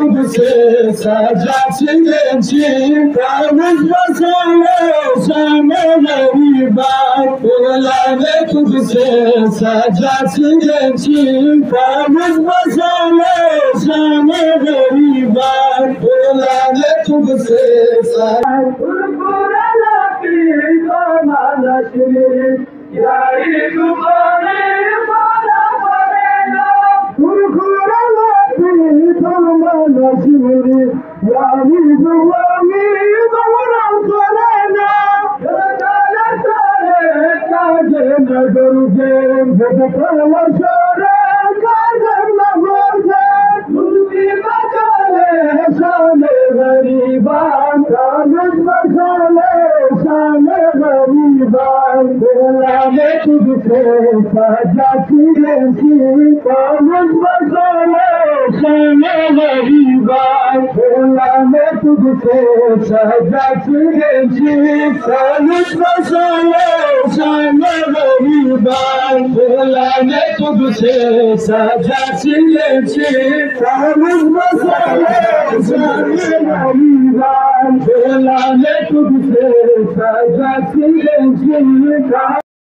तुझसे सजा छिए छी मसाले शामे गरीबा बोला मैं तुझसे सजा छिलेंची पामुज मसाले शामे गरीबा बोला मैं तुझसे सजा कुरकुरा लापी तो मानसरी यारी तुम्हारे मारा परेला कुरकुरा लापी तो मानसरी यारी तुम्हारे मारा परेला दादा सारे काजे न करूँगे बदला सारे काजे न करूँगे तुझी मसाले शामे गरीबा कामुज मसाले शामे गरीबा बोला मैं तुझसे सजा छिलेंची कामुज मसाले शामे गरीबा बोला मैं तुझसे सजा छिलेंची कामुज मसाले शामे गरीबा बोला मैं तुझसे सजा छिलेंची कामुज मसाले शामे गरीबा बोला मैं तुझसे सजा छिलेंची